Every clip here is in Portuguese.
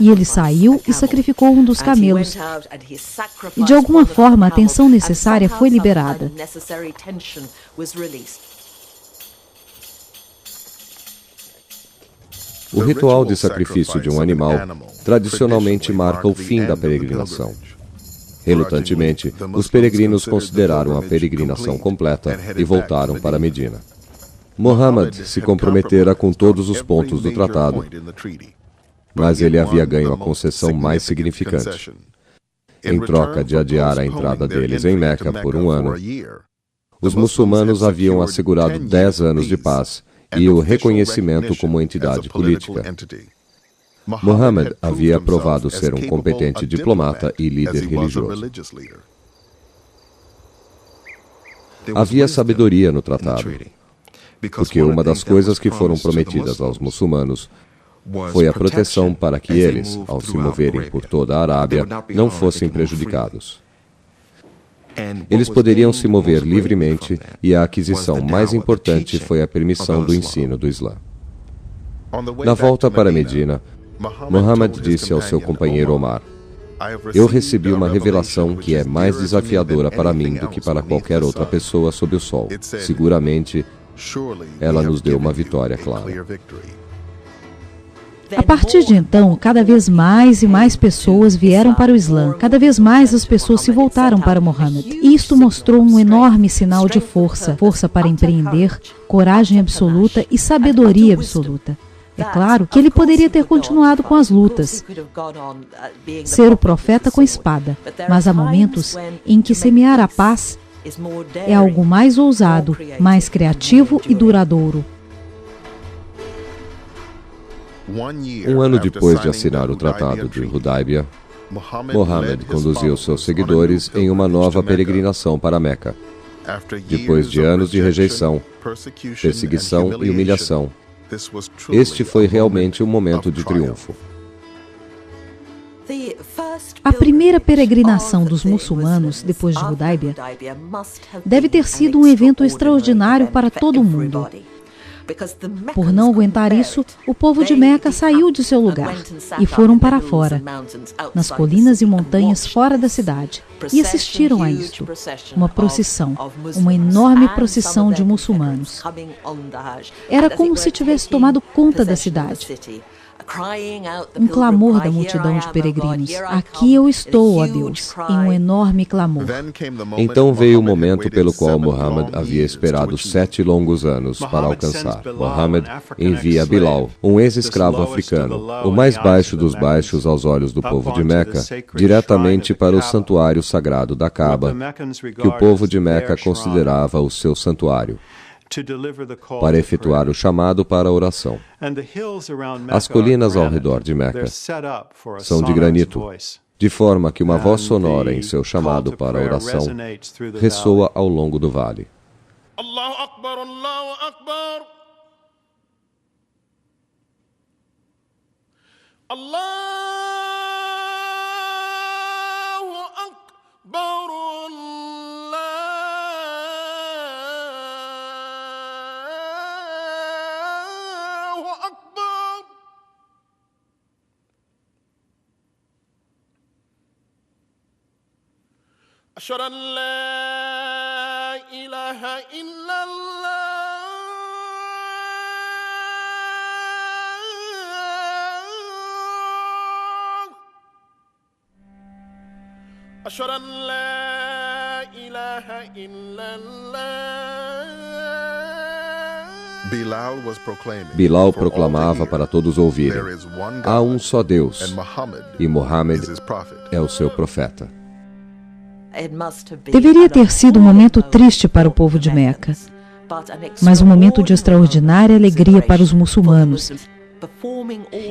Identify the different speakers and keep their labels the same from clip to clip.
Speaker 1: E ele saiu e sacrificou um dos camelos. E de alguma forma a tensão necessária foi liberada.
Speaker 2: O ritual de sacrifício de um animal tradicionalmente marca o fim da peregrinação. Relutantemente, os peregrinos consideraram a peregrinação completa e voltaram para Medina. Muhammad se comprometera com todos os pontos do tratado, mas ele havia ganho a concessão mais significante. Em troca de adiar a entrada deles em Meca por um ano, os muçulmanos haviam assegurado 10 anos de paz e o reconhecimento como entidade política. Muhammad havia provado ser um competente diplomata e líder religioso. Havia sabedoria no tratado, porque uma das coisas que foram prometidas aos muçulmanos foi a proteção para que eles, ao se moverem por toda a Arábia, não fossem prejudicados. Eles poderiam se mover livremente e a aquisição mais importante foi a permissão do ensino do Islã. Na volta para Medina, Muhammad disse ao seu companheiro Omar: "Eu recebi uma revelação que é mais desafiadora para mim do que para qualquer outra pessoa sob o sol. Seguramente, ela nos deu uma vitória clara."
Speaker 1: A partir de então, cada vez mais e mais pessoas vieram para o Islã. Cada vez mais as pessoas se voltaram para Muhammad. E isto mostrou um enorme sinal de força. Força para empreender, coragem absoluta e sabedoria absoluta. É claro que ele poderia ter continuado com as lutas, ser o profeta com espada, mas há momentos em que semear a paz é algo mais ousado, mais criativo e duradouro.
Speaker 2: Um ano depois de assinar o Tratado de Hudaybiyah, Muhammad conduziu seus seguidores em uma nova peregrinação para Meca. Depois de anos de rejeição, perseguição e humilhação, este foi realmente um momento de triunfo.
Speaker 1: A primeira peregrinação dos muçulmanos depois de Hudaybiyah deve ter sido um evento extraordinário para todo o mundo. Por não aguentar isso, o povo de Meca saiu de seu lugar e foram para fora, nas colinas e montanhas fora da cidade, e assistiram a isto. Uma procissão, uma enorme procissão de muçulmanos. Era como se tivesse tomado conta da cidade. Um clamor da multidão de peregrinos. Aqui eu estou, ó Deus, em um enorme clamor.
Speaker 2: Então veio o momento pelo qual Muhammad havia esperado 7 longos anos para alcançar. Muhammad envia Bilal, um ex-escravo africano, o mais baixo dos baixos aos olhos do povo de Meca, diretamente para o santuário sagrado da Kaaba, que o povo de Meca considerava o seu santuário, para efetuar o chamado para a oração. As colinas ao redor de Meca são de granito, de forma que uma voz sonora em seu chamado para a oração ressoa ao longo do vale. Allahu Akbar, Allahu Akbar. Allahu Akbar. أشهد أن لا إله إلا الله أشهد أن لا إله إلا الله. Bilal proclamava para todos ouvirem: há um só Deus, e Muhammad é o seu profeta.
Speaker 1: Deveria ter sido um momento triste para o povo de Meca, mas um momento de extraordinária alegria para os muçulmanos,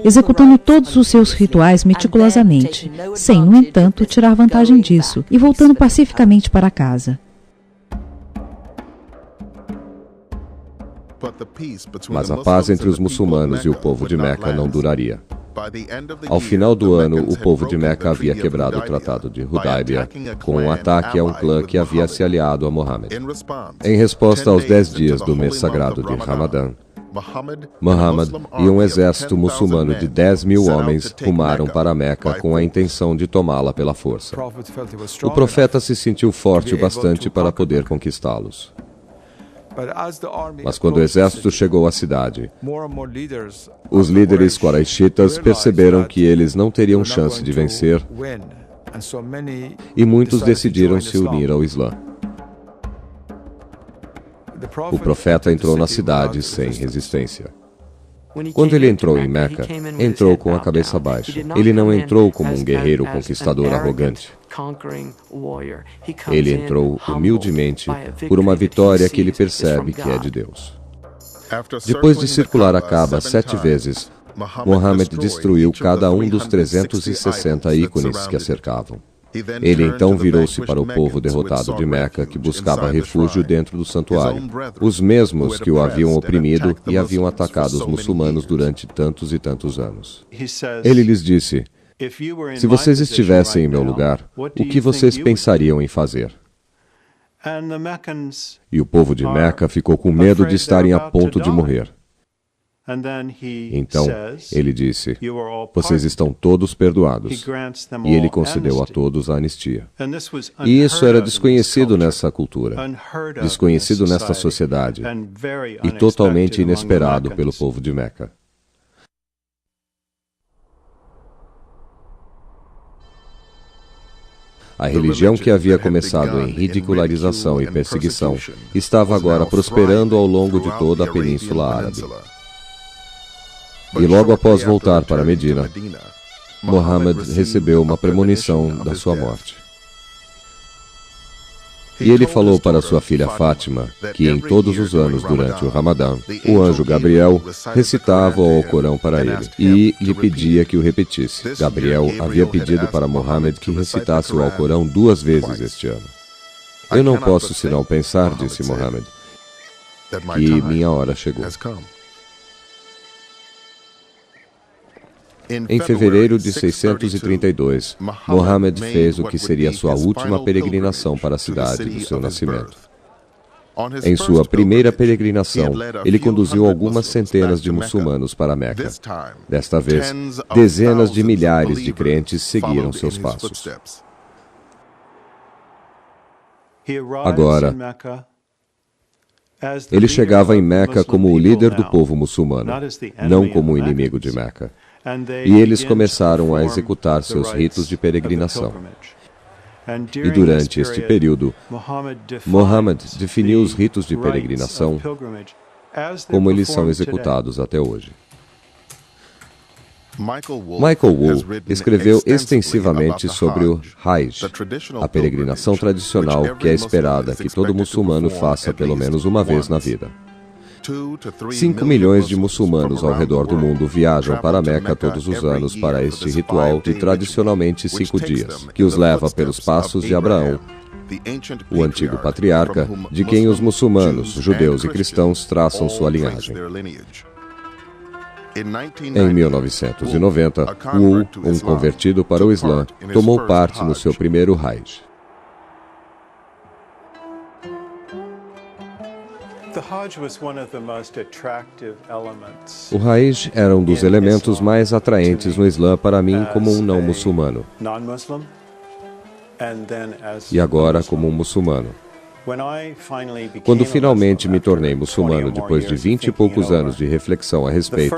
Speaker 1: executando todos os seus rituais meticulosamente, sem, no entanto, tirar vantagem disso, e voltando pacificamente para casa.
Speaker 2: Mas a paz entre os muçulmanos e o povo de Meca não duraria. Ao final do ano, o povo de Meca havia quebrado o Tratado de Hudaybiyah com um ataque a um clã que havia se aliado a Muhammad. Em resposta aos 10 dias do mês sagrado de Ramadã, Muhammad e um exército muçulmano de 10.000 homens rumaram para Meca com a intenção de tomá-la pela força. O profeta se sentiu forte o bastante para poder conquistá-los. Mas quando o exército chegou à cidade, os líderes quraishitas perceberam que eles não teriam chance de vencer e muitos decidiram se unir ao Islã. O profeta entrou na cidade sem resistência. Quando ele entrou em Meca, entrou com a cabeça baixa. Ele não entrou como um guerreiro conquistador arrogante. Ele entrou humildemente por uma vitória que ele percebe que é de Deus. Depois de circular a Kaaba 7 vezes, Muhammad destruiu cada um dos 360 ícones que a cercavam. Ele então virou-se para o povo derrotado de Meca que buscava refúgio dentro do santuário, os mesmos que o haviam oprimido e haviam atacado os muçulmanos durante tantos e tantos anos. Ele lhes disse: se vocês estivessem em meu lugar, o que vocês pensariam em fazer? E o povo de Meca ficou com medo de estarem a ponto de morrer. Então, ele disse: vocês estão todos perdoados. E ele concedeu a todos a anistia. E isso era desconhecido nessa cultura, desconhecido nesta sociedade, e totalmente inesperado pelo povo de Meca. A religião que havia começado em ridicularização e perseguição estava agora prosperando ao longo de toda a Península Árabe. E logo após voltar para Medina, Muhammad recebeu uma premonição da sua morte. E ele falou para sua filha Fátima que em todos os anos durante o Ramadã, o anjo Gabriel recitava o Alcorão para ele e lhe pedia que o repetisse. Gabriel havia pedido para Muhammad que recitasse o Alcorão 2 vezes este ano. Eu não posso senão pensar, disse Muhammad, que minha hora chegou. Em fevereiro de 632, Muhammad fez o que seria sua última peregrinação para a cidade do seu nascimento. Em sua primeira peregrinação, ele conduziu algumas centenas de muçulmanos para Meca. Desta vez, dezenas de milhares de crentes seguiram seus passos. Agora, ele chegava em Meca como o líder do povo muçulmano, não como o inimigo de Meca. E eles começaram a executar seus ritos de peregrinação. E durante este período, Muhammad definiu os ritos de peregrinação como eles são executados até hoje. Michael Wool escreveu extensivamente sobre o Hajj, a peregrinação tradicional que é esperada que todo muçulmano faça pelo menos uma vez na vida. 5 milhões de muçulmanos ao redor do mundo viajam para Meca todos os anos para este ritual de tradicionalmente 5 dias, que os leva pelos passos de Abraão, o antigo patriarca, de quem os muçulmanos, judeus e cristãos traçam sua linhagem. Em 1990, Wool, um convertido para o Islã, tomou parte no seu primeiro Hajj. O Hajj era um dos elementos mais atraentes no Islã para mim como um não muçulmano, e agora como um muçulmano. Quando finalmente me tornei muçulmano depois de 20 e poucos anos de reflexão a respeito,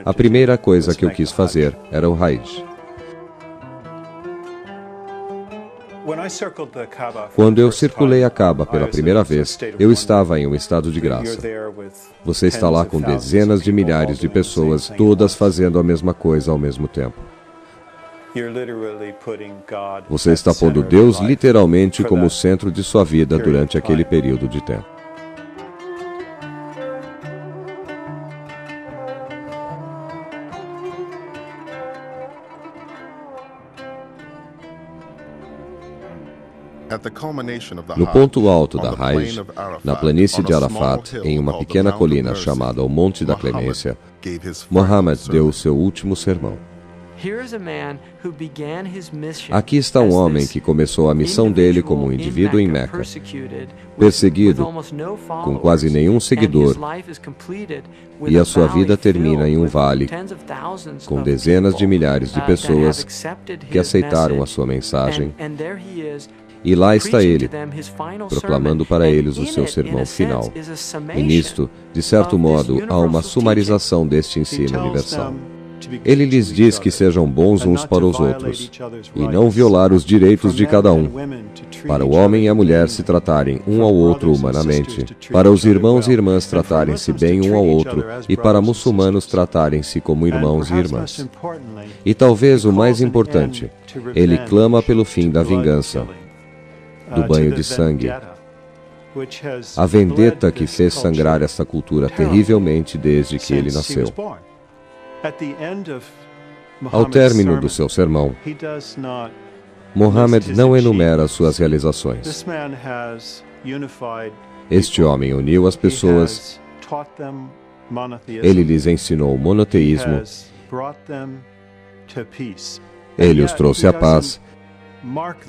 Speaker 2: a primeira coisa que eu quis fazer era o Hajj. Quando eu circulei a Kaaba pela primeira vez, eu estava em um estado de graça. Você está lá com dezenas de milhares de pessoas, todas fazendo a mesma coisa ao mesmo tempo. Você está pondo Deus literalmente como o centro de sua vida durante aquele período de tempo. No ponto alto da Hajj, na planície de Arafat, em uma pequena colina chamada o Monte da Clemência, Muhammad deu o seu último sermão. Aqui está um homem que começou a missão dele como um indivíduo em Meca, perseguido, com quase nenhum seguidor, e a sua vida termina em um vale, com dezenas de milhares de pessoas que aceitaram a sua mensagem, e lá está ele, proclamando para eles o seu sermão final. E nisto, de certo modo, há uma sumarização deste ensino universal. Ele lhes diz que sejam bons uns para os outros, e não violar os direitos de cada um, para o homem e a mulher se tratarem um ao outro humanamente, para os irmãos e irmãs tratarem-se bem um ao outro, e para muçulmanos tratarem-se como irmãos e irmãs. E talvez o mais importante, ele clama pelo fim da vingança, do banho de sangue, a vendetta que fez sangrar esta cultura terrivelmente desde que ele nasceu. Ao término do seu sermão, Muhammad não enumera suas realizações. Este homem uniu as pessoas, ele lhes ensinou o monoteísmo, ele os trouxe à paz,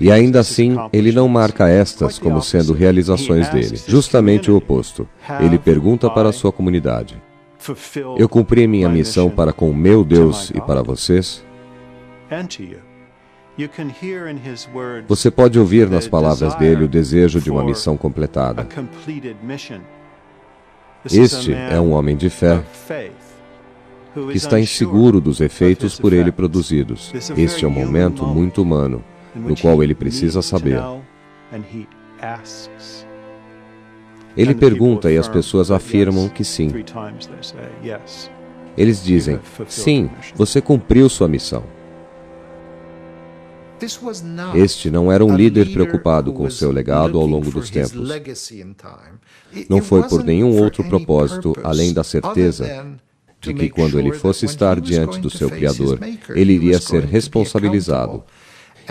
Speaker 2: e ainda assim ele não marca estas como sendo realizações dele. Justamente o oposto. Ele pergunta para a sua comunidade: eu cumpri minha missão para com o meu Deus e para vocês? Você pode ouvir nas palavras dele o desejo de uma missão completada. Este é um homem de fé que está inseguro dos efeitos por ele produzidos. Este é um momento muito humano, no qual ele precisa saber. Ele pergunta e as pessoas afirmam que sim. Eles dizem: sim, você cumpriu sua missão. Este não era um líder preocupado com seu legado ao longo dos tempos. Não foi por nenhum outro propósito além da certeza de que quando ele fosse estar diante do seu Criador, ele iria ser responsabilizado.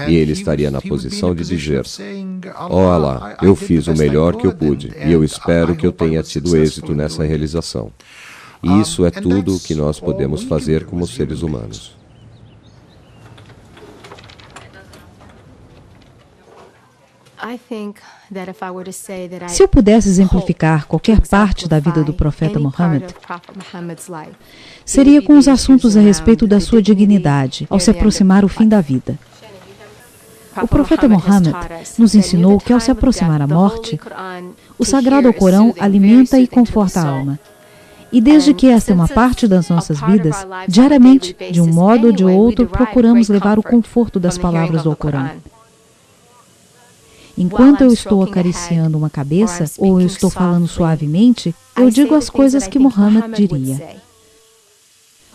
Speaker 2: E ele estaria na posição de dizer: ó Allah, eu fiz o melhor que eu pude, e eu espero que eu tenha tido êxito nessa realização. E isso é tudo o que nós podemos fazer como seres humanos.
Speaker 1: Se eu pudesse exemplificar qualquer parte da vida do profeta Muhammad, seria com os assuntos a respeito da sua dignidade, ao se aproximar o fim da vida. O profeta Muhammad nos ensinou que, ao se aproximar a morte, o Sagrado Alcorão alimenta e conforta a alma. E desde que esta é uma parte das nossas vidas, diariamente, de um modo ou de outro, procuramos levar o conforto das palavras do Alcorão. Enquanto eu estou acariciando uma cabeça, ou eu estou falando suavemente, eu digo as coisas que Muhammad diria.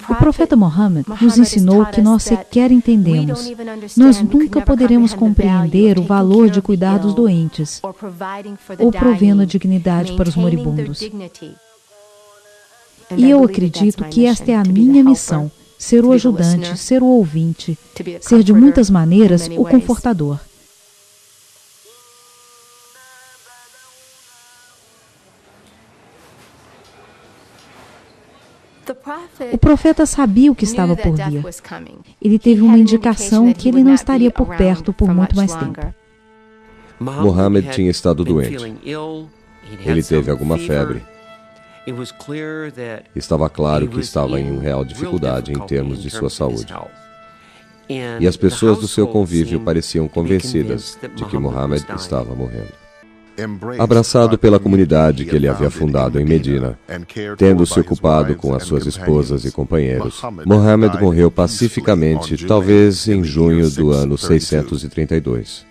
Speaker 1: O profeta Muhammad nos ensinou que nós sequer entendemos. Nós nunca poderemos compreender o valor de cuidar dos doentes ou provendo a dignidade para os moribundos. E eu acredito que esta é a minha missão, ser o ajudante, ser o ouvinte, ser de muitas maneiras o confortador. O profeta sabia o que estava por vir. Ele teve uma indicação que ele não estaria por perto por muito mais tempo.
Speaker 2: Muhammad tinha estado doente. Ele teve alguma febre. Estava claro que estava em real dificuldade em termos de sua saúde. E as pessoas do seu convívio pareciam convencidas de que Muhammad estava morrendo. Abraçado pela comunidade que ele havia fundado em Medina, tendo se ocupado com as suas esposas e companheiros, Muhammad morreu pacificamente, talvez em junho do ano 632.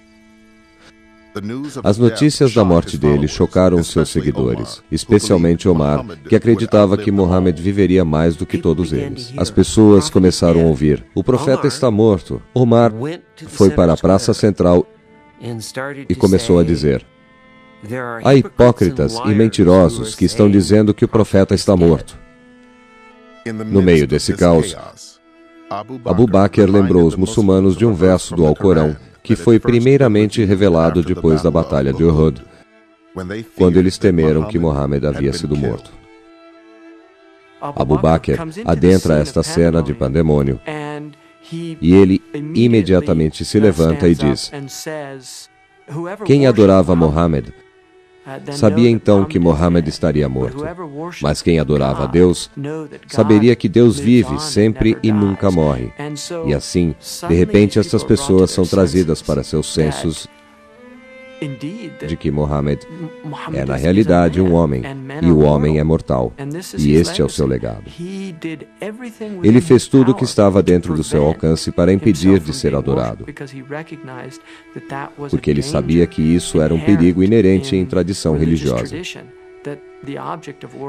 Speaker 2: As notícias da morte dele chocaram seus seguidores, especialmente Omar, que acreditava que Muhammad viveria mais do que todos eles. As pessoas começaram a ouvir: o profeta está morto. Omar foi para a praça central e começou a dizer: há hipócritas e mentirosos que estão dizendo que o profeta está morto. No meio desse caos, Abu Bakr lembrou os muçulmanos de um verso do Alcorão que foi primeiramente revelado depois da Batalha de Uhud, quando eles temeram que Muhammad havia sido morto. Abu Bakr adentra esta cena de pandemônio e ele imediatamente se levanta e diz: quem adorava Muhammad sabia então que Muhammad estaria morto, mas quem adorava a Deus saberia que Deus vive sempre e nunca morre. E assim, de repente, estas pessoas são trazidas para seus sensos de que Muhammad é na realidade um homem, e o homem é mortal, e este é o seu legado. Ele fez tudo o que estava dentro do seu alcance para impedir de ser adorado, porque ele sabia que isso era um perigo inerente em tradição religiosa,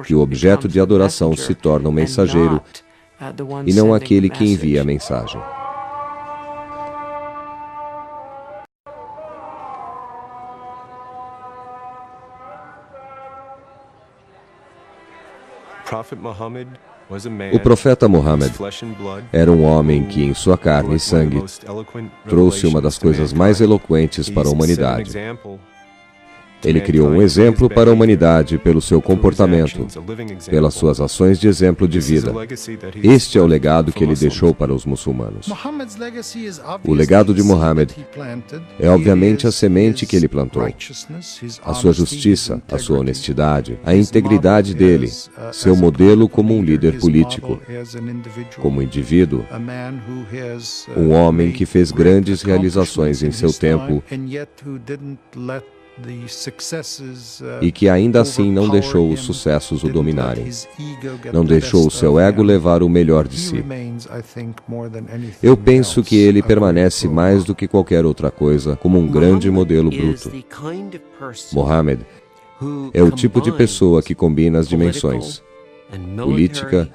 Speaker 2: que o objeto de adoração se torna um mensageiro e não aquele que envia a mensagem. O profeta Muhammad era um homem que, em sua carne e sangue, trouxe uma das coisas mais eloquentes para a humanidade. Ele criou um exemplo para a humanidade pelo seu comportamento, pelas suas ações de exemplo de vida. Este é o legado que ele deixou para os muçulmanos. O legado de Muhammad é obviamente a semente que ele plantou. A sua justiça, a sua honestidade, a integridade dele, seu modelo como um líder político, como indivíduo, um homem que fez grandes realizações em seu tempo e que ainda assim não deixou os sucessos o dominarem, não deixou o seu ego levar o melhor de si. Eu penso que ele permanece mais do que qualquer outra coisa como um grande modelo bruto. Muhammad é o tipo de pessoa que combina as dimensões política,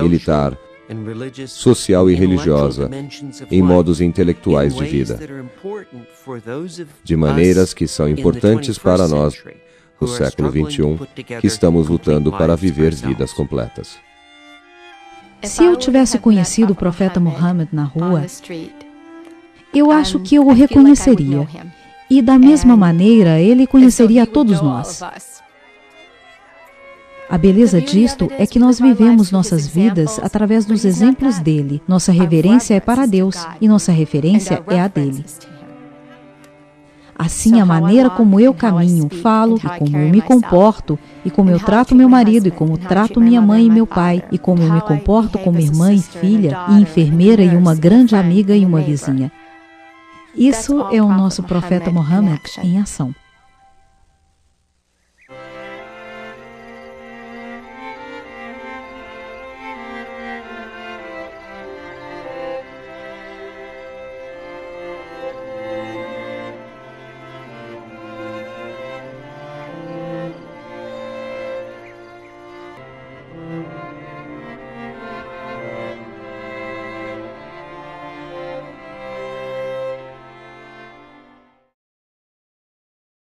Speaker 2: militar, social e religiosa em modos intelectuais de vida, de maneiras que são importantes para nós, no século XXI, que estamos lutando para viver vidas completas.
Speaker 1: Se eu tivesse conhecido o profeta Muhammad na rua, eu acho que eu o reconheceria. E da mesma maneira, ele conheceria a todos nós. A beleza disto é que nós vivemos nossas vidas através dos exemplos dele. Nossa reverência é para Deus e nossa referência é a dele. Assim, a maneira como eu caminho, falo, e como eu me comporto, e como eu trato meu marido, e como trato minha mãe e meu pai, e como eu me comporto como irmã e filha, e enfermeira e uma grande amiga e uma vizinha. Isso é o nosso profeta Muhammad em ação.